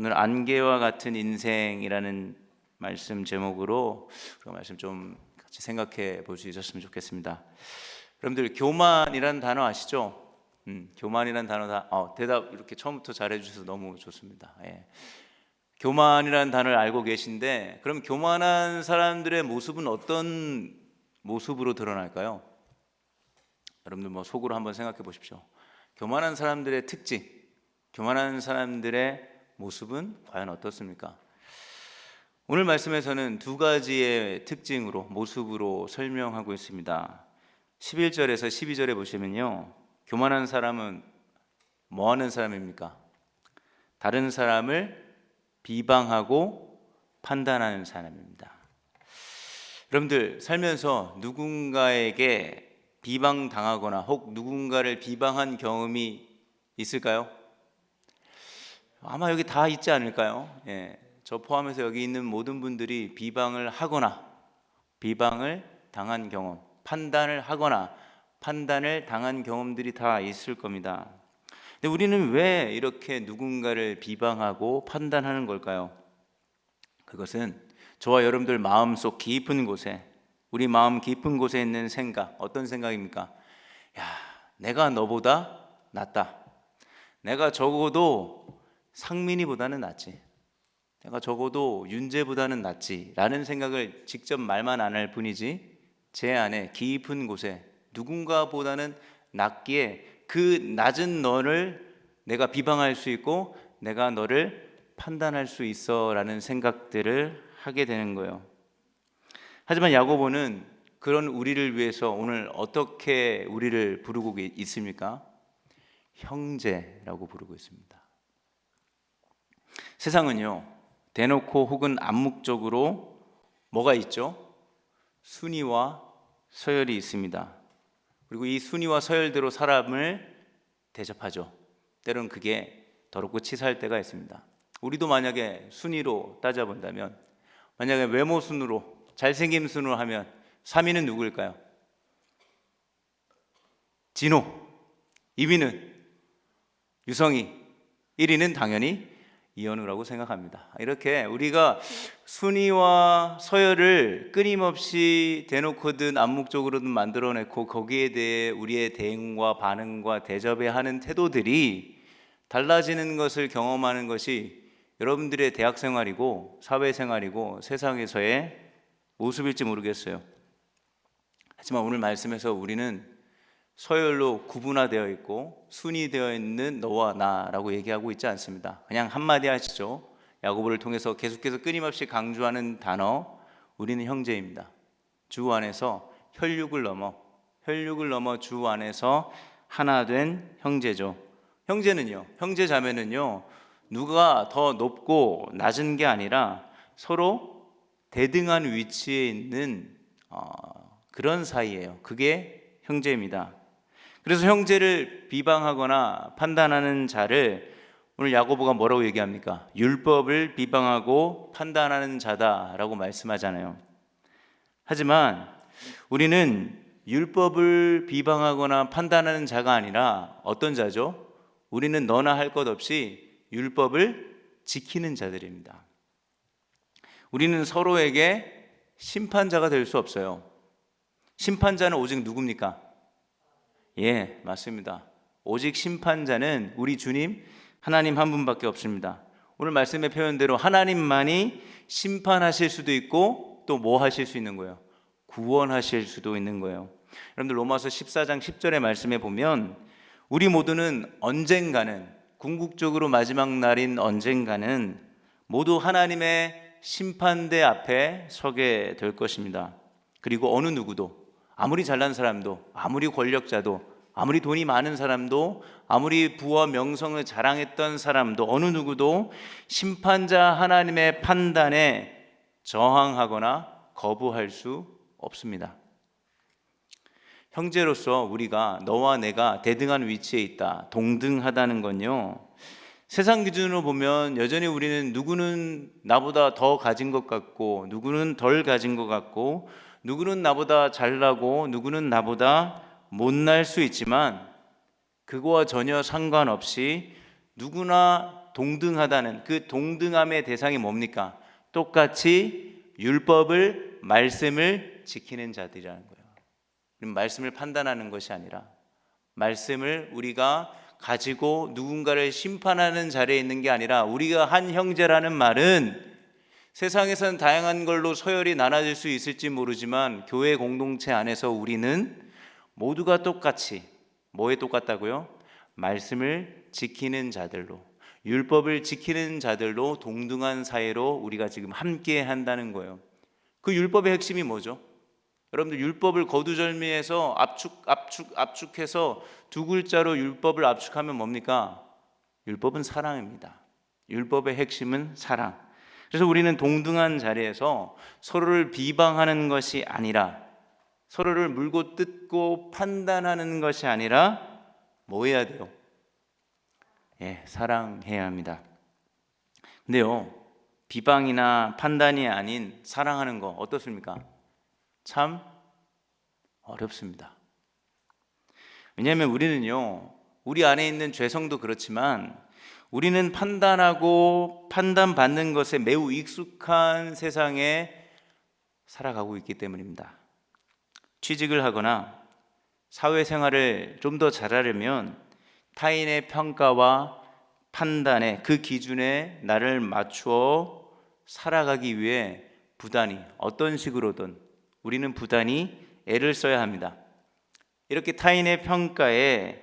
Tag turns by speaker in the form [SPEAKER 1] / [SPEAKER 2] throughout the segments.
[SPEAKER 1] 오늘 안개와 같은 인생이라는 말씀 제목으로 그 말씀 좀 같이 생각해 볼 수 있었으면 좋겠습니다. 여러분들 교만이라는 단어 아시죠? 교만이라는 단어 대답 이렇게 처음부터 잘해 주셔서 너무 좋습니다. 예. 교만이라는 단어를 알고 계신데 그럼 교만한 사람들의 모습은 어떤 모습으로 드러날까요? 여러분들 속으로 한번 생각해 보십시오. 교만한 사람들의 특징, 교만한 사람들의 모습은 과연 어떻습니까? 오늘 말씀에서는 두 가지의 특징으로 모습으로 설명하고 있습니다. 11절에서 12절에 보시면요, 교만한 사람은 뭐 하는 사람입니까? 다른 사람을 비방하고 판단하는 사람입니다. 여러분들 살면서 누군가에게 비방당하거나 혹 누군가를 비방한 경험이 있을까요? 아마 여기 다 있지 않을까요? 예, 저 포함해서 여기 있는 모든 분들이 비방을 하거나 비방을 당한 경험, 판단을 하거나 판단을 당한 경험들이 다 있을 겁니다. 근데 우리는 왜 이렇게 누군가를 비방하고 판단하는 걸까요? 그것은 저와 여러분들 마음속 깊은 곳에, 우리 마음 깊은 곳에 있는 생각, 어떤 생각입니까? 야, 내가 너보다 낫다. 내가 적어도 상민이보다는 낫지. 내가 적어도 윤재보다는 낫지. 라는 생각을 직접 말만 안 할 뿐이지 제 안에 깊은 곳에 누군가보다는 낫기에 그 낮은 너를 내가 비방할 수 있고 내가 너를 판단할 수 있어 라는 생각들을 하게 되는 거예요. 하지만 야고보는 그런 우리를 위해서 오늘 어떻게 우리를 부르고 있습니까? 형제라고 부르고 있습니다. 세상은요, 대놓고 혹은 암묵적으로 뭐가 있죠? 순위와 서열이 있습니다. 그리고 이 순위와 서열대로 사람을 대접하죠. 때로는 그게 더럽고 치사할 때가 있습니다. 우리도 만약에 순위로 따져본다면, 만약에 외모 순으로, 잘생김 순으로 하면 3위는 누구일까요? 진호. 2위는 유성희. 1위는 당연히 이현우라고 생각합니다. 이렇게 우리가 순위와 서열을 끊임없이 대놓고든 암묵적으로든 만들어내고 거기에 대해 우리의 대응과 반응과 대접에 하는 태도들이 달라지는 것을 경험하는 것이 여러분들의 대학생활이고 사회생활이고 세상에서의 모습일지 모르겠어요. 하지만 오늘 말씀에서 우리는 서열로 구분화되어 있고 순위되어 있는 너와 나라고 얘기하고 있지 않습니다. 그냥 한마디 하시죠. 야고보를 통해서 계속해서 끊임없이 강조하는 단어, 우리는 형제입니다. 주 안에서 혈육을 넘어 주 안에서 하나 된 형제죠. 형제는요, 형제자매는요, 누가 더 높고 낮은 게 아니라 서로 대등한 위치에 있는 그런 사이예요. 그게 형제입니다. 그래서 형제를 비방하거나 판단하는 자를 오늘 야고보가 뭐라고 얘기합니까? 율법을 비방하고 판단하는 자다라고 말씀하잖아요. 하지만 우리는 율법을 비방하거나 판단하는 자가 아니라 어떤 자죠? 우리는 너나 할 것 없이 율법을 지키는 자들입니다. 우리는 서로에게 심판자가 될 수 없어요. 심판자는 오직 누굽니까? 예, 맞습니다. 오직 심판자는 우리 주님 하나님 한 분밖에 없습니다. 오늘 말씀의 표현대로 하나님만이 심판하실 수도 있고 또 뭐 하실 수 있는 거예요? 구원하실 수도 있는 거예요. 여러분들 로마서 14장 10절의 말씀에 보면 우리 모두는 언젠가는, 궁극적으로 마지막 날인 언젠가는 모두 하나님의 심판대 앞에 서게 될 것입니다. 그리고 어느 누구도, 아무리 잘난 사람도, 아무리 권력자도, 아무리 돈이 많은 사람도, 아무리 부와 명성을 자랑했던 사람도, 어느 누구도 심판자 하나님의 판단에 저항하거나 거부할 수 없습니다. 형제로서 우리가 너와 내가 대등한 위치에 있다, 동등하다는 건요, 세상 기준으로 보면 여전히 우리는 누구는 나보다 더 가진 것 같고 누구는 덜 가진 것 같고 누구는 나보다 잘나고 누구는 나보다 못날 수 있지만 그거와 전혀 상관없이 누구나 동등하다는 그 동등함의 대상이 뭡니까? 똑같이 율법을, 말씀을 지키는 자들이라는 거예요. 말씀을 판단하는 것이 아니라 말씀을 우리가 가지고 누군가를 심판하는 자리에 있는 게 아니라, 우리가 한 형제라는 말은 세상에서는 다양한 걸로 서열이 나눠질 수 있을지 모르지만 교회 공동체 안에서 우리는 모두가 똑같이 뭐에 똑같다고요? 말씀을 지키는 자들로, 율법을 지키는 자들로 동등한 사이로 우리가 지금 함께 한다는 거예요. 그 율법의 핵심이 뭐죠? 여러분들, 율법을 거두절미해서 압축해서 두 글자로 율법을 압축하면 뭡니까? 율법은 사랑입니다. 율법의 핵심은 사랑. 그래서 우리는 동등한 자리에서 서로를 비방하는 것이 아니라, 서로를 물고 뜯고 판단하는 것이 아니라 뭐 해야 돼요? 사랑해야 합니다. 근데요, 비방이나 판단이 아닌 사랑하는 거 어떻습니까? 참 어렵습니다. 왜냐하면 우리는요, 우리 안에 있는 죄성도 그렇지만 우리는 판단하고 판단받는 것에 매우 익숙한 세상에 살아가고 있기 때문입니다. 취직을 하거나 사회생활을 좀 더 잘하려면 타인의 평가와 판단에, 그 기준에 나를 맞추어 살아가기 위해 부단히, 어떤 식으로든 우리는 부단히 애를 써야 합니다. 이렇게 타인의 평가에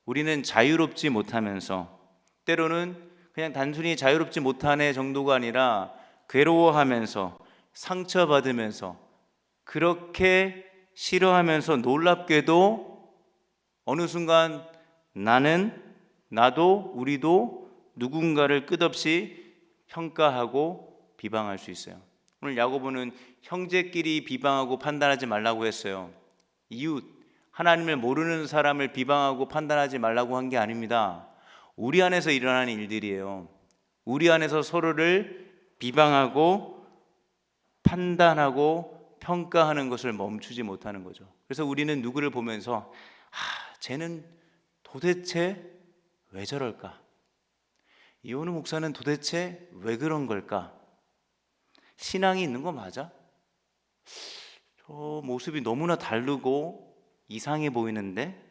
[SPEAKER 1] 우리는 자유롭지 못하면서, 때로는 그냥 단순히 자유롭지 못하네 정도가 아니라 괴로워하면서 상처받으면서, 그렇게 싫어하면서 놀랍게도 어느 순간 나도 우리도 누군가를 끝없이 평가하고 비방할 수 있어요. 오늘 야고보는 형제끼리 비방하고 판단하지 말라고 했어요. 이웃, 하나님을 모르는 사람을 비방하고 판단하지 말라고 한 게 아닙니다. 우리 안에서 일어나는 일들이에요. 우리 안에서 서로를 비방하고 판단하고 평가하는 것을 멈추지 못하는 거죠. 그래서 우리는 누구를 보면서 쟤는 도대체 왜 저럴까? 이호누 목사는 도대체 왜 그런 걸까? 신앙이 있는 거 맞아? 저 모습이 너무나 다르고 이상해 보이는데?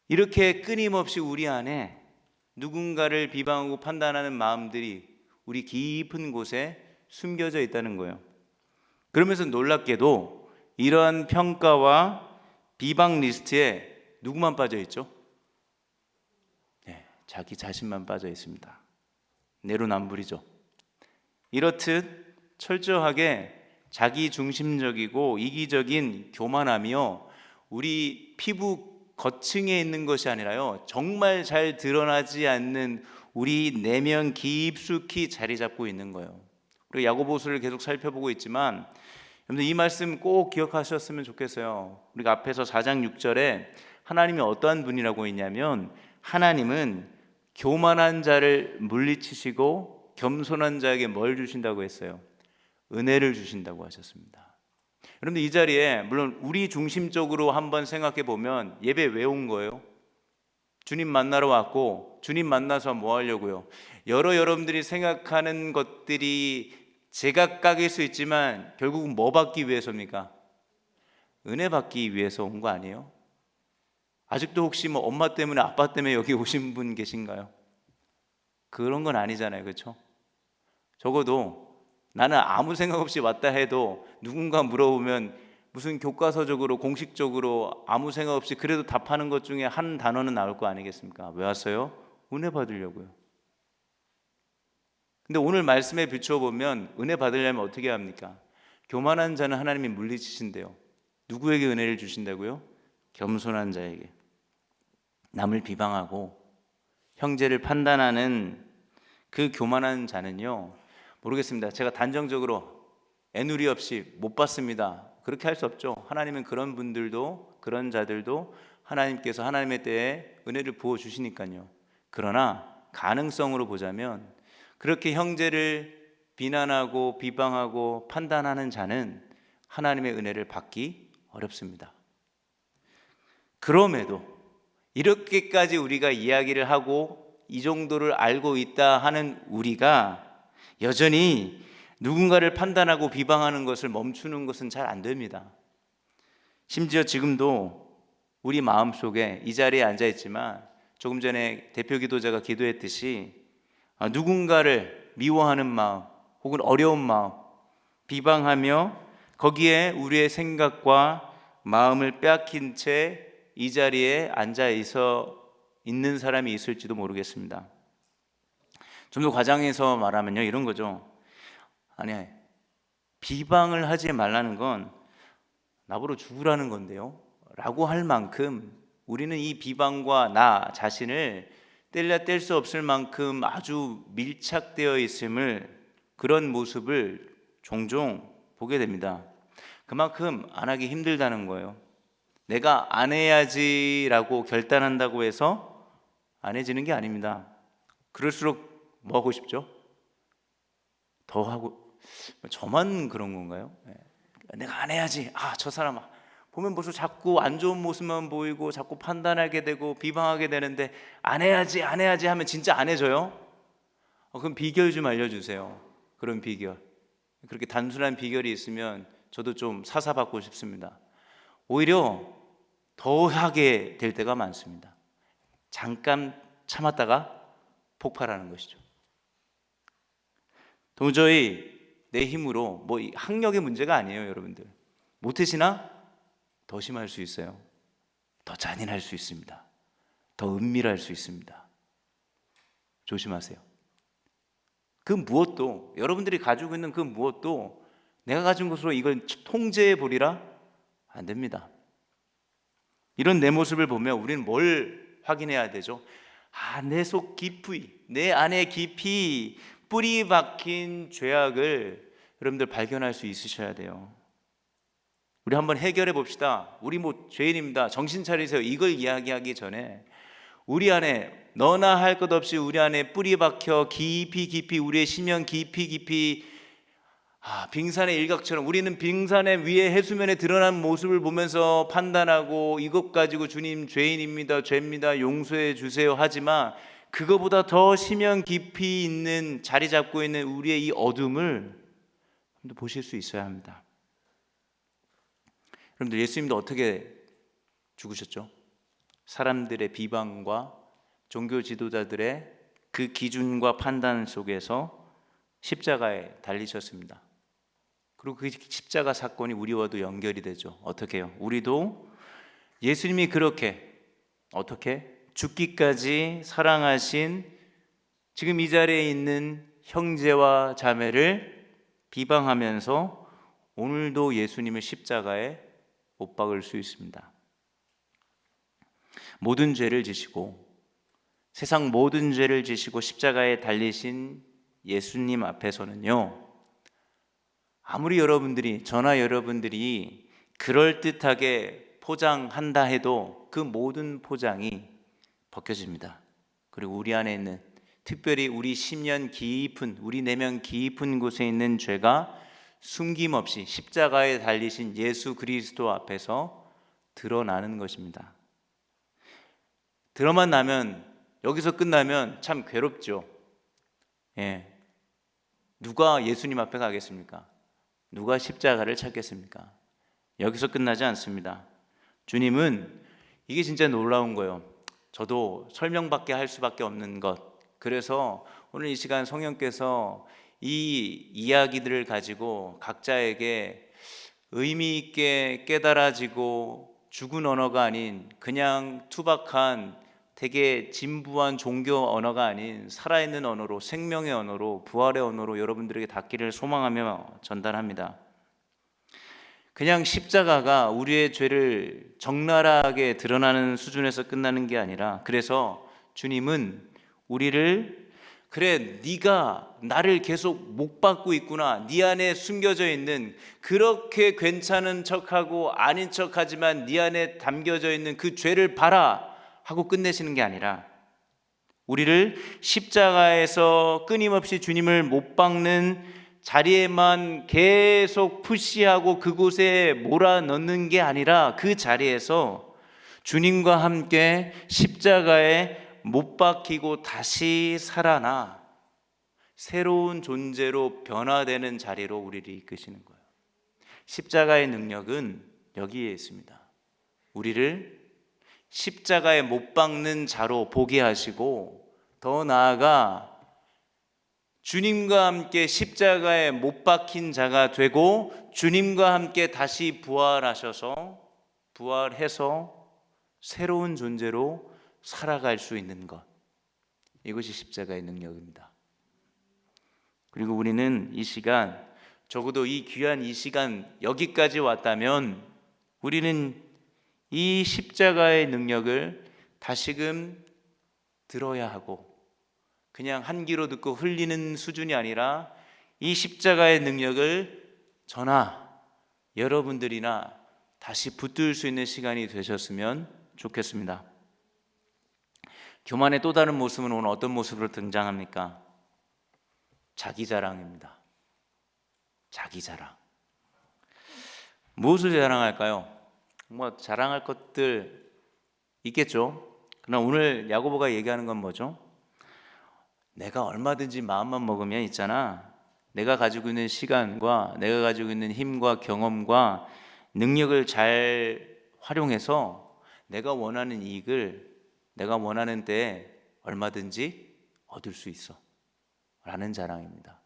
[SPEAKER 1] 이렇게 끊임없이 우리 안에 누군가를 비방하고 판단하는 마음들이 우리 깊은 곳에 숨겨져 있다는 거예요. 그러면서 놀랍게도 이러한 평가와 비방 리스트에 누구만 빠져 있죠? 자기 자신만 빠져 있습니다. 내로남불이죠. 이렇듯 철저하게 자기 중심적이고 이기적인 교만하며 우리 피부 겉층에 있는 것이 아니라요, 정말 잘 드러나지 않는 우리 내면 깊숙이 자리 잡고 있는 거예요. 우리 야고보서를 계속 살펴보고 있지만 여러분들, 이 말씀 꼭 기억하셨으면 좋겠어요. 우리가 앞에서 4장 6절에 하나님이 어떠한 분이라고 했냐면, 하나님은 교만한 자를 물리치시고 겸손한 자에게 뭘 주신다고 했어요? 은혜를 주신다고 하셨습니다. 여러분들, 이 자리에 물론 우리 중심적으로 한번 생각해 보면, 예배 왜 온 거예요? 주님 만나러 왔고, 주님 만나서 뭐 하려고요? 여러분들이 생각하는 것들이 제각각일 수 있지만 결국은 뭐 받기 위해서입니까? 은혜 받기 위해서 온 거 아니에요? 아직도 혹시 뭐 엄마 때문에, 아빠 때문에 여기 오신 분 계신가요? 그런 건 아니잖아요, 그렇죠? 적어도 나는 아무 생각 없이 왔다 해도 누군가 물어보면 무슨 교과서적으로 공식적으로 아무 생각 없이 그래도 답하는 것 중에 한 단어는 나올 거 아니겠습니까? 왜 왔어요? 은혜 받으려고요. 근데 오늘 말씀에 비춰보면 은혜 받으려면 어떻게 합니까? 교만한 자는 하나님이 물리치신대요. 누구에게 은혜를 주신다고요? 겸손한 자에게. 남을 비방하고 형제를 판단하는 그 교만한 자는요, 모르겠습니다. 제가 단정적으로 애누리 없이 못 봤습니다. 그렇게 할 수 없죠. 하나님은 그런 분들도, 그런 자들도 하나님께서 하나님의 때에 은혜를 부어주시니까요. 그러나 가능성으로 보자면 그렇게 형제를 비난하고 비방하고 판단하는 자는 하나님의 은혜를 받기 어렵습니다. 그럼에도 이렇게까지 우리가 이야기를 하고 이 정도를 알고 있다 하는 우리가 여전히 누군가를 판단하고 비방하는 것을 멈추는 것은 잘 안 됩니다. 심지어 지금도 우리 마음속에 이 자리에 앉아 있지만 조금 전에 대표 기도자가 기도했듯이 누군가를 미워하는 마음 혹은 어려운 마음, 비방하며 거기에 우리의 생각과 마음을 빼앗긴 채 이 자리에 앉아 있는 사람이 있을지도 모르겠습니다. 좀 더 과장해서 말하면요, 이런 거죠. 아니, 비방을 하지 말라는 건 나보러 죽으라는 건데요 라고 할 만큼 우리는 이 비방과 나 자신을 뗄래야 뗄 수 없을 만큼 아주 밀착되어 있음을, 그런 모습을 종종 보게 됩니다. 그만큼 안 하기 힘들다는 거예요. 내가 안 해야지라고 결단한다고 해서 안 해지는 게 아닙니다. 그럴수록 뭐 하고 싶죠? 더 하고. 저만 그런 건가요? 내가 안 해야지. 저 사람 보면 벌써 자꾸 안 좋은 모습만 보이고 자꾸 판단하게 되고 비방하게 되는데 안 해야지 하면 진짜 안 해져요? 그럼 비결 좀 알려주세요. 그런 비결. 그렇게 단순한 비결이 있으면 저도 좀 사사받고 싶습니다. 오히려 더 하게 될 때가 많습니다. 잠깐 참았다가 폭발하는 것이죠. 도저히 내 힘으로 학력의 문제가 아니에요, 여러분들. 못해지나 더 심할 수 있어요. 더 잔인할 수 있습니다. 더 은밀할 수 있습니다. 조심하세요. 그 무엇도, 여러분들이 가지고 있는 그 무엇도 내가 가진 것으로 이걸 통제해 보리라 안 됩니다. 이런 내 모습을 보면 우리는 뭘 확인해야 되죠? 내 속 깊이, 내 안에 깊이 뿌리 박힌 죄악을 여러분들 발견할 수 있으셔야 돼요. 우리 한번 해결해 봅시다. 우리 죄인입니다. 정신 차리세요. 이걸 이야기하기 전에 우리 안에 너나 할 것 없이 우리 안에 뿌리 박혀 깊이 우리의 심령 깊이 빙산의 일각처럼 우리는 빙산의 위에 해수면에 드러난 모습을 보면서 판단하고 이것 가지고 주님 죄인입니다, 죄입니다, 용서해 주세요 하지만 그거보다 더 심령 깊이 있는, 자리 잡고 있는 우리의 이 어둠을 보실 수 있어야 합니다. 여러분들, 예수님도 어떻게 죽으셨죠? 사람들의 비방과 종교 지도자들의 그 기준과 판단 속에서 십자가에 달리셨습니다. 그리고 그 십자가 사건이 우리와도 연결이 되죠. 어떻게 해요? 우리도 예수님이 그렇게 죽기까지 사랑하신 지금 이 자리에 있는 형제와 자매를 비방하면서 오늘도 예수님을 십자가에 못 박을 수 있습니다. 모든 죄를 지시고 세상 모든 죄를 지시고 십자가에 달리신 예수님 앞에서는요, 아무리 저나 여러분들이 그럴듯하게 포장한다 해도 그 모든 포장이 벗겨집니다. 그리고 우리 안에 있는, 특별히 우리 심년 깊은, 우리 내면 깊은 곳에 있는 죄가 숨김없이 십자가에 달리신 예수 그리스도 앞에서 드러나는 것입니다. 드러만 나면, 여기서 끝나면 참 괴롭죠. 누가 예수님 앞에 가겠습니까? 누가 십자가를 찾겠습니까? 여기서 끝나지 않습니다. 주님은, 이게 진짜 놀라운 거예요. 저도 설명밖에 할 수밖에 없는 것. 그래서 오늘 이 시간 성령께서 이 이야기들을 가지고 각자에게 의미 있게 깨달아지고 죽은 언어가 아닌 그냥 투박한 되게 진부한 종교 언어가 아닌 살아있는 언어로, 생명의 언어로, 부활의 언어로 여러분들에게 닿기를 소망하며 전달합니다. 그냥 십자가가 우리의 죄를 적나라하게 드러나는 수준에서 끝나는 게 아니라, 그래서 주님은 우리를, 그래, 네가 나를 계속 못 받고 있구나, 네 안에 숨겨져 있는, 그렇게 괜찮은 척하고 아닌 척하지만 네 안에 담겨져 있는 그 죄를 봐라 하고 끝내시는 게 아니라, 우리를 십자가에서 끊임없이 주님을 못 박는 자리에만 계속 푸시하고 그곳에 몰아넣는 게 아니라, 그 자리에서 주님과 함께 십자가에 못 박히고 다시 살아나 새로운 존재로 변화되는 자리로 우리를 이끄시는 거예요. 십자가의 능력은 여기에 있습니다. 우리를 십자가에 못 박는 자로 보게 하시고, 더 나아가 주님과 함께 십자가에 못 박힌 자가 되고 주님과 함께 다시 부활해서 새로운 존재로 살아갈 수 있는 것, 이것이 십자가의 능력입니다. 그리고 우리는 이 시간, 적어도 이 귀한 이 시간 여기까지 왔다면 우리는 이 십자가의 능력을 다시금 들어야 하고, 그냥 한 귀로 듣고 흘리는 수준이 아니라 이 십자가의 능력을 저나 여러분들이나 다시 붙들 수 있는 시간이 되셨으면 좋겠습니다. 교만의 또 다른 모습은 오늘 어떤 모습으로 등장합니까? 자기 자랑입니다. 자기 자랑. 무엇을 자랑할까요? 뭐 자랑할 것들 있겠죠. 그러나 오늘 야고보가 얘기하는 건 뭐죠? 내가 얼마든지 마음만 먹으면 있잖아, 내가 가지고 있는 시간과 내가 가지고 있는 힘과 경험과 능력을 잘 활용해서 내가 원하는 이익을 내가 원하는 때에 얼마든지 얻을 수 있어 라는 자랑입니다.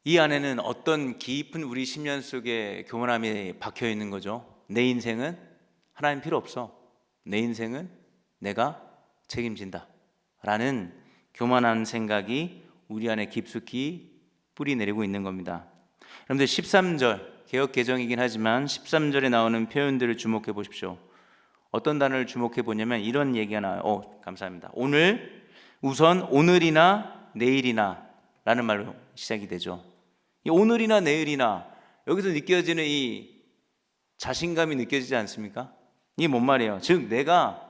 [SPEAKER 1] 이 안에는 어떤 깊은 우리 심년 속에 교만함이 박혀 있는 거죠. 내 인생은 하나님 필요 없어, 내 인생은 내가 책임진다 라는 교만한 생각이 우리 안에 깊숙이 뿌리 내리고 있는 겁니다. 여러분들 13절, 개역 개정이긴 하지만 13절에 나오는 표현들을 주목해 보십시오. 어떤 단어를 주목해 보냐면 이런 얘기가 나와요. 감사합니다. 우선 오늘이나 내일이나 라는 말로 시작이 되죠. 이 오늘이나 내일이나, 여기서 느껴지는 이 자신감이 느껴지지 않습니까? 이게 뭔 말이에요? 즉 내가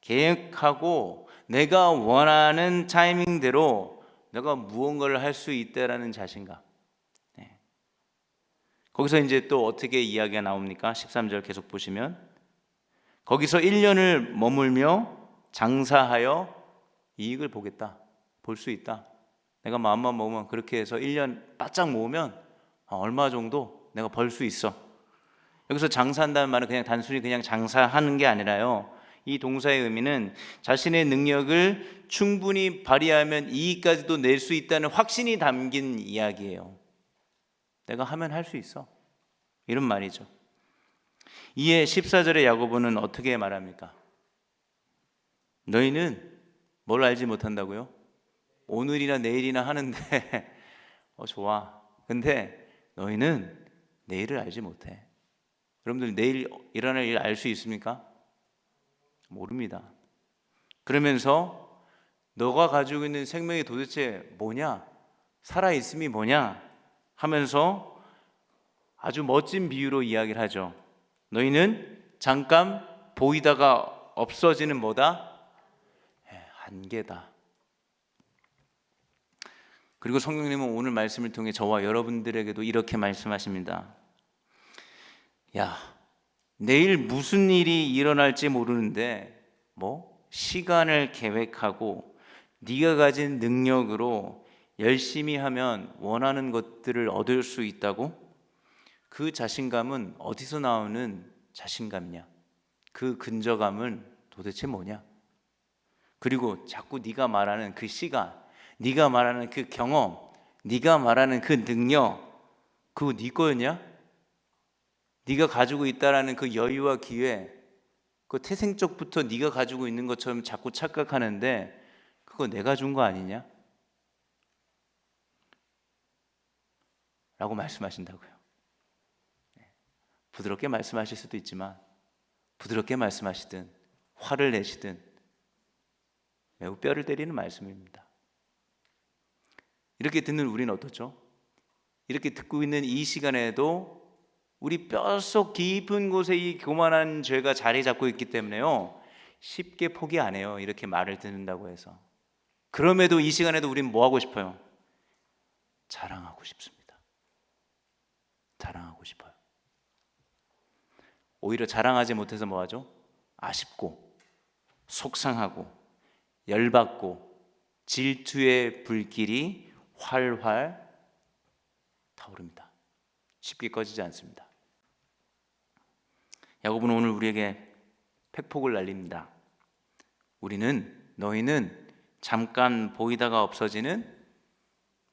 [SPEAKER 1] 계획하고 내가 원하는 타이밍대로 내가 무언가를 할 수 있다라는 자신감. 거기서 이제 또 어떻게 이야기가 나옵니까? 13절 계속 보시면 거기서 1년을 머물며 장사하여 이익을 보겠다, 볼 수 있다. 내가 마음만 먹으면 그렇게 해서 1년 바짝 모으면 얼마 정도 내가 벌 수 있어. 여기서 장사한다는 말은 그냥 단순히 그냥 장사하는 게 아니라요, 이 동사의 의미는 자신의 능력을 충분히 발휘하면 이익까지도 낼 수 있다는 확신이 담긴 이야기예요. 내가 하면 할 수 있어, 이런 말이죠. 이에 14절의 야고보는 어떻게 말합니까? 너희는 뭘 알지 못한다고요? 오늘이나 내일이나 하는데 좋아. 근데 너희는 내일을 알지 못해. 여러분들 내일 일어날 일 알 수 있습니까? 모릅니다. 그러면서 너가 가지고 있는 생명이 도대체 뭐냐, 살아있음이 뭐냐 하면서 아주 멋진 비유로 이야기를 하죠. 너희는 잠깐 보이다가 없어지는 뭐다? 한계다. 그리고 성령님은 오늘 말씀을 통해 저와 여러분들에게도 이렇게 말씀하십니다. 야, 내일 무슨 일이 일어날지 모르는데 시간을 계획하고 네가 가진 능력으로 열심히 하면 원하는 것들을 얻을 수 있다고? 그 자신감은 어디서 나오는 자신감이냐? 그 근저감은 도대체 뭐냐? 그리고 자꾸 네가 말하는 그 시간, 네가 말하는 그 경험, 네가 말하는 그 능력, 그거 네 거였냐? 네가 가지고 있다라는 그 여유와 기회, 그 태생적부터 네가 가지고 있는 것처럼 자꾸 착각하는데 그거 내가 준 거 아니냐? 라고 말씀하신다고요. 부드럽게 말씀하실 수도 있지만 부드럽게 말씀하시든 화를 내시든 매우 뼈를 때리는 말씀입니다. 이렇게 듣는 우리는 어떻죠? 이렇게 듣고 있는 이 시간에도 우리 뼛속 깊은 곳에 이 교만한 죄가 자리 잡고 있기 때문에요, 쉽게 포기 안 해요. 이렇게 말을 듣는다고 해서. 그럼에도 이 시간에도 우리는 뭐 하고 싶어요? 자랑하고 싶습니다. 자랑하고 싶어요. 오히려 자랑하지 못해서 뭐 하죠? 아쉽고 속상하고 열받고 질투의 불길이 활활 타오릅니다. 쉽게 꺼지지 않습니다. 야고보는 오늘 우리에게 팩폭을 날립니다. 너희는 잠깐 보이다가 없어지는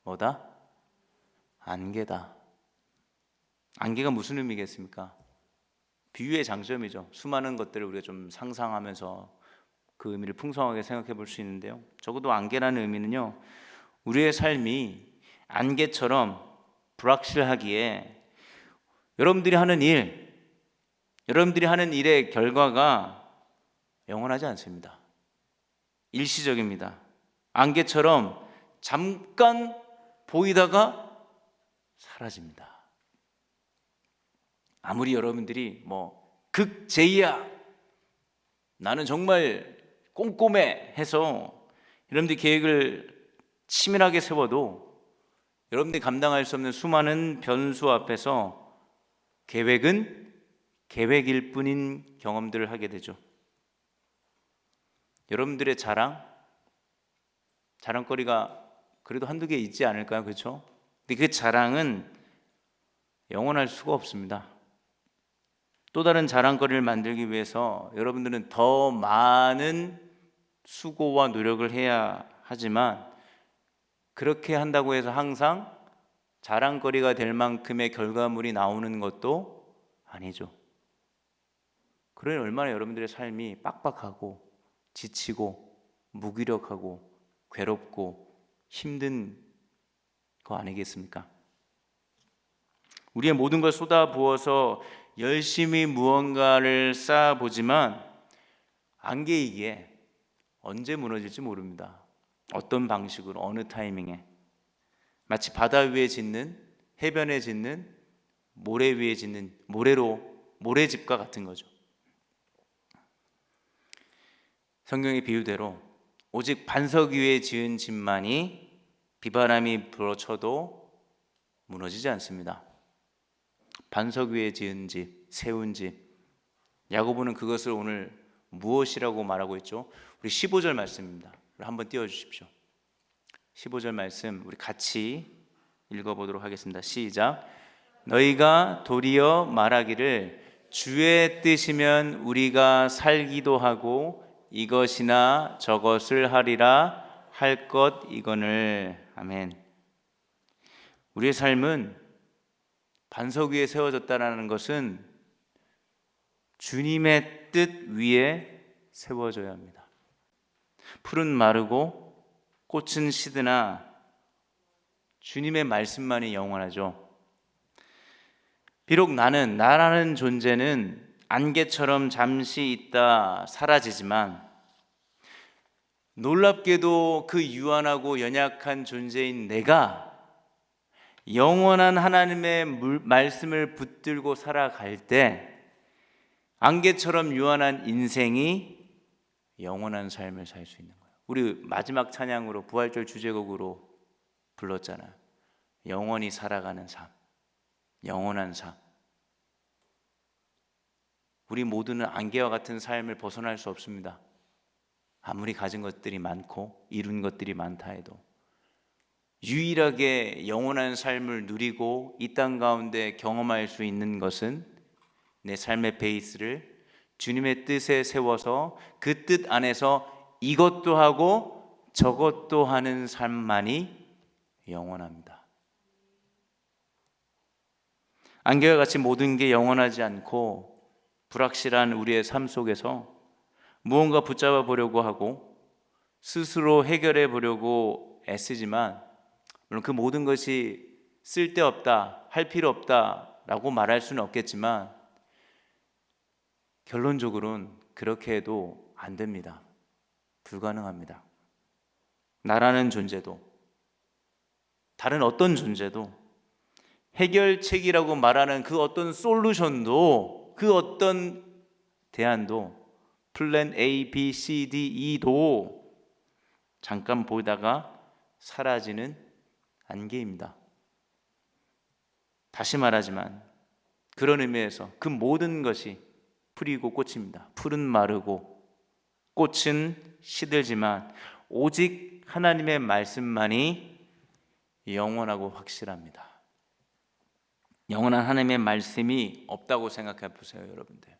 [SPEAKER 1] 뭐다? 안개다. 안개가 무슨 의미겠습니까? 비유의 장점이죠. 수많은 것들을 우리가 좀 상상하면서 그 의미를 풍성하게 생각해 볼 수 있는데요. 적어도 안개라는 의미는요, 우리의 삶이 안개처럼 불확실하기에 여러분들이 하는 일의 결과가 영원하지 않습니다. 일시적입니다. 안개처럼 잠깐 보이다가 사라집니다. 아무리 여러분들이 극제이야, 나는 정말 꼼꼼해 해서 여러분들이 계획을 치밀하게 세워도 여러분들이 감당할 수 없는 수많은 변수 앞에서 계획은 계획일 뿐인 경험들을 하게 되죠. 여러분들의 자랑거리가 그래도 한두 개 있지 않을까요? 그렇죠? 근데 그 자랑은 영원할 수가 없습니다. 또 다른 자랑거리를 만들기 위해서 여러분들은 더 많은 수고와 노력을 해야 하지만, 그렇게 한다고 해서 항상 자랑거리가 될 만큼의 결과물이 나오는 것도 아니죠. 그러니 얼마나 여러분들의 삶이 빡빡하고 지치고 무기력하고 괴롭고 힘든 거 아니겠습니까? 우리의 모든 걸 쏟아부어서 열심히 무언가를 쌓아보지만 안개이기에 언제 무너질지 모릅니다. 어떤 방식으로, 어느 타이밍에. 마치 바다 위에 짓는, 해변에 짓는, 모래 위에 짓는 모래집과 같은 거죠. 성경의 비유대로 오직 반석 위에 지은 집만이 비바람이 불어쳐도 무너지지 않습니다. 반석 위에 지은 집, 세운 집. 야고보는 그것을 오늘 무엇이라고 말하고 있죠? 우리 15절 말씀입니다. 한번 띄워주십시오. 15절 말씀 우리 같이 읽어보도록 하겠습니다. 시작. 너희가 도리어 말하기를 주의 뜻이면 우리가 살기도 하고 이것이나 저것을 하리라 할 것 이거늘. 아멘. 우리의 삶은 반석 위에 세워졌다는 것은 주님의 뜻 위에 세워져야 합니다. 풀은 마르고 꽃은 시드나 주님의 말씀만이 영원하죠. 비록 나라는 존재는 안개처럼 잠시 있다 사라지지만, 놀랍게도 그 유한하고 연약한 존재인 내가 영원한 하나님의 말씀을 붙들고 살아갈 때 안개처럼 유한한 인생이 영원한 삶을 살 수 있는 거예요. 우리 마지막 찬양으로 부활절 주제곡으로 불렀잖아요. 영원히 살아가는 삶, 영원한 삶. 우리 모두는 안개와 같은 삶을 벗어날 수 없습니다. 아무리 가진 것들이 많고 이룬 것들이 많다 해도 유일하게 영원한 삶을 누리고 이 땅 가운데 경험할 수 있는 것은 내 삶의 베이스를 주님의 뜻에 세워서 그 뜻 안에서 이것도 하고 저것도 하는 삶만이 영원합니다. 안개와 같이 모든 게 영원하지 않고 불확실한 우리의 삶 속에서 무언가 붙잡아 보려고 하고 스스로 해결해 보려고 애쓰지만, 물론 그 모든 것이 쓸데없다, 할 필요 없다라고 말할 수는 없겠지만 결론적으로는 그렇게 해도 안 됩니다. 불가능합니다. 나라는 존재도, 다른 어떤 존재도 해결책이라고 말하는 그 어떤 솔루션도, 그 어떤 대안도, 플랜 A, B, C, D, E도 잠깐 보다가 사라지는 안개입니다. 다시 말하지만 그런 의미에서 그 모든 것이 풀이고 꽃입니다. 풀은 마르고 꽃은 시들지만 오직 하나님의 말씀만이 영원하고 확실합니다. 영원한 하나님의 말씀이 없다고 생각해 보세요, 여러분들.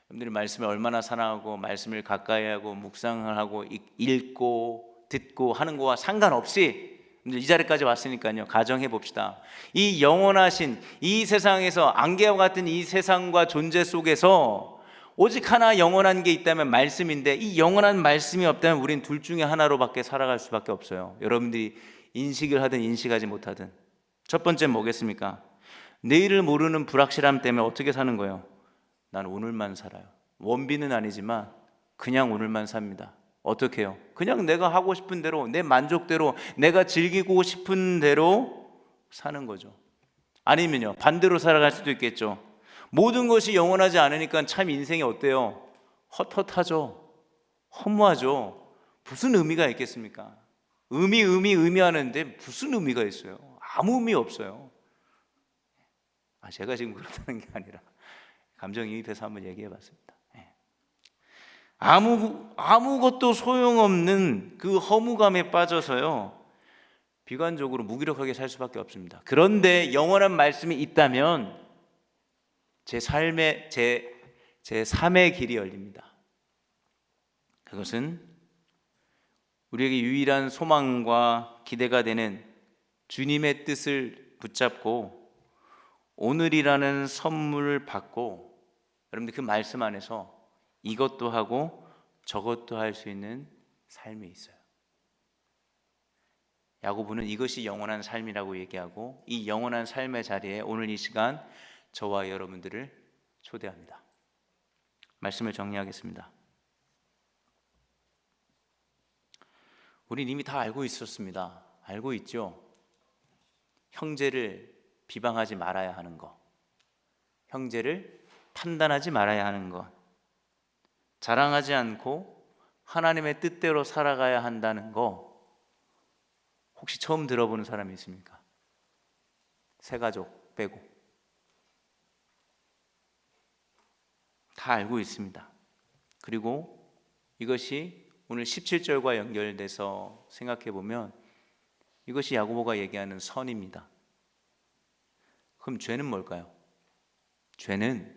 [SPEAKER 1] 여러분들이 말씀을 얼마나 사랑하고 말씀을 가까이 하고 묵상을 하고 읽고 듣고 하는 거와 상관없이 이 자리까지 왔으니까요, 가정해 봅시다. 이 영원하신 이 세상에서 안개와 같은 이 세상과 존재 속에서 오직 하나 영원한 게 있다면 말씀인데, 이 영원한 말씀이 없다면 우린 둘 중에 하나로밖에 살아갈 수밖에 없어요. 여러분들이 인식을 하든 인식하지 못하든. 첫 번째는 뭐겠습니까? 내일을 모르는 불확실함 때문에 어떻게 사는 거예요? 난 오늘만 살아요. 원빈은 아니지만 그냥 오늘만 삽니다. 어떻게 해요? 그냥 내가 하고 싶은 대로, 내 만족대로, 내가 즐기고 싶은 대로 사는 거죠. 아니면요, 반대로 살아갈 수도 있겠죠. 모든 것이 영원하지 않으니까 참 인생이 어때요? 헛헛하죠. 허무하죠. 무슨 의미가 있겠습니까? 의미하는데 무슨 의미가 있어요? 아무 의미 없어요. 제가 지금 그렇다는 게 아니라 감정이입해서 한번 얘기해 봤습니다. 아무것도 소용없는 그 허무감에 빠져서요, 비관적으로 무기력하게 살 수밖에 없습니다. 그런데 영원한 말씀이 있다면 제 삶의 길이 열립니다. 그것은 우리에게 유일한 소망과 기대가 되는 주님의 뜻을 붙잡고 오늘이라는 선물을 받고, 여러분들 그 말씀 안에서 이것도 하고 저것도 할 수 있는 삶이 있어요. 야고보는 이것이 영원한 삶이라고 얘기하고, 이 영원한 삶의 자리에 오늘 이 시간 저와 여러분들을 초대합니다. 말씀을 정리하겠습니다. 우린 이미 다 알고 있었습니다. 알고 있죠? 형제를 비방하지 말아야 하는 것, 형제를 판단하지 말아야 하는 것, 자랑하지 않고 하나님의 뜻대로 살아가야 한다는 거, 혹시 처음 들어보는 사람이 있습니까? 새가족 빼고 다 알고 있습니다. 그리고 이것이 오늘 17절과 연결돼서 생각해 보면 이것이 야고보가 얘기하는 선입니다. 그럼 죄는 뭘까요? 죄는,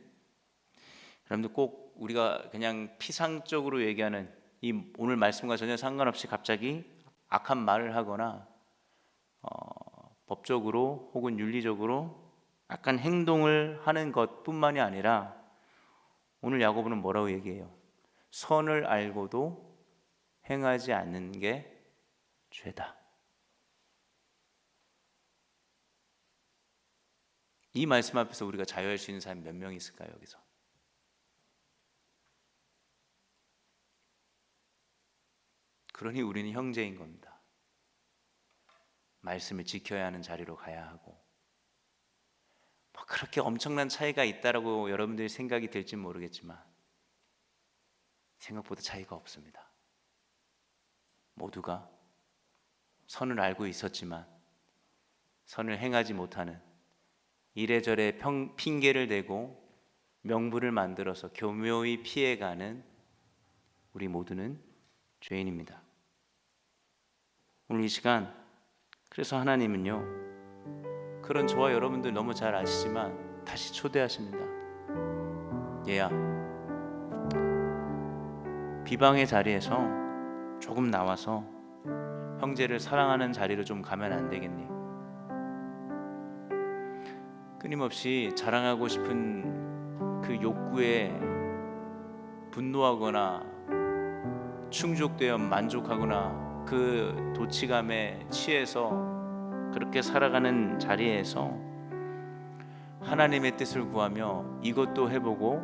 [SPEAKER 1] 여러분들 꼭 우리가 그냥 피상적으로 얘기하는 이 오늘 말씀과 전혀 상관없이 갑자기 악한 말을 하거나 법적으로 혹은 윤리적으로 악한 행동을 하는 것뿐만이 아니라, 오늘 야고보는 뭐라고 얘기해요? 선을 알고도 행하지 않는 게 죄다. 이 말씀 앞에서 우리가 자유할 수 있는 사람이 몇 명 있을까요? 여기서 그러니 우리는 형제인 겁니다. 말씀을 지켜야 하는 자리로 가야 하고, 뭐 그렇게 엄청난 차이가 있다라고 여러분들이 생각이 될지 모르겠지만 생각보다 차이가 없습니다. 모두가 선을 알고 있었지만 선을 행하지 못하는, 이래저래 핑계를 대고 명분을 만들어서 교묘히 피해가는 우리 모두는 죄인입니다. 오늘 이 시간, 그래서 하나님은요, 그런 저와 여러분들 너무 잘 아시지만 다시 초대하십니다. 얘야, 비방의 자리에서 조금 나와서 형제를 사랑하는 자리로 좀 가면 안 되겠니? 끊임없이 자랑하고 싶은 그 욕구에 분노하거나 충족되어 만족하거나 그 도취감에 취해서 그렇게 살아가는 자리에서 하나님의 뜻을 구하며 이것도 해보고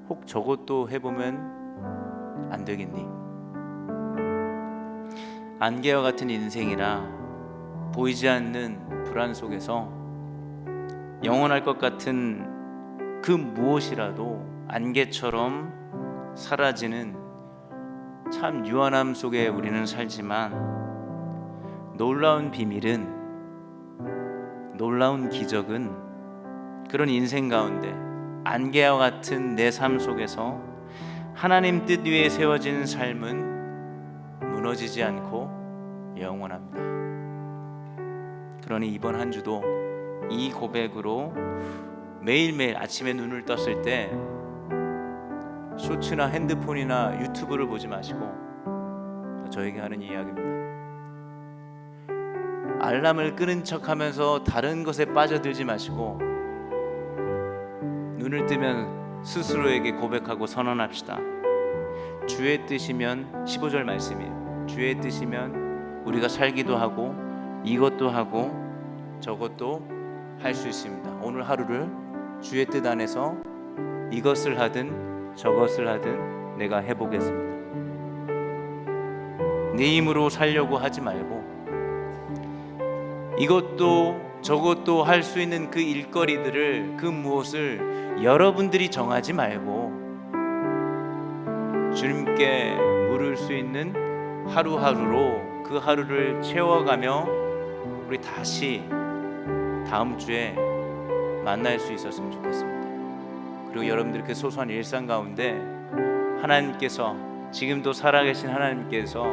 [SPEAKER 1] 혹 저것도 해보면 안 되겠니? 안개와 같은 인생이라 보이지 않는 불안 속에서 영원할 것 같은 그 무엇이라도 안개처럼 사라지는 참 유한함 속에 우리는 살지만, 놀라운 비밀은, 놀라운 기적은 그런 인생 가운데 안개와 같은 내 삶 속에서 하나님 뜻 위에 세워진 삶은 무너지지 않고 영원합니다. 그러니 이번 한 주도 이 고백으로 매일매일 아침에 눈을 떴을 때 쇼츠나 핸드폰이나 유튜브를 보지 마시고 저에게 하는 이야기입니다. 알람을 끄는 척하면서 다른 것에 빠져들지 마시고 눈을 뜨면 스스로에게 고백하고 선언합시다. 주의 뜻이면 15절 말씀이에요. 주의 뜻이면 우리가 살기도 하고 이것도 하고 저것도 할 수 있습니다. 오늘 하루를 주의 뜻 안에서 이것을 하든 저것을 하든 내가 해보겠습니다. 내 힘으로 살려고 하지 말고 이것도 저것도 할 수 있는 그 일거리들을, 그 무엇을 여러분들이 정하지 말고 주님께 물을 수 있는 하루하루로 그 하루를 채워가며 우리 다시 다음 주에 만날 수 있었으면 좋겠습니다. 그리고 여러분들 그 소소한 일상 가운데 하나님께서, 지금도 살아계신 하나님께서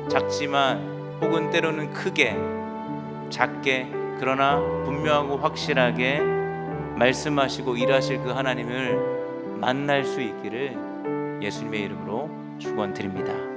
[SPEAKER 1] 작지만 혹은 때로는 크게, 작게, 그러나 분명하고 확실하게 말씀하시고 일하실 그 하나님을 만날 수 있기를 예수님의 이름으로 축원드립니다.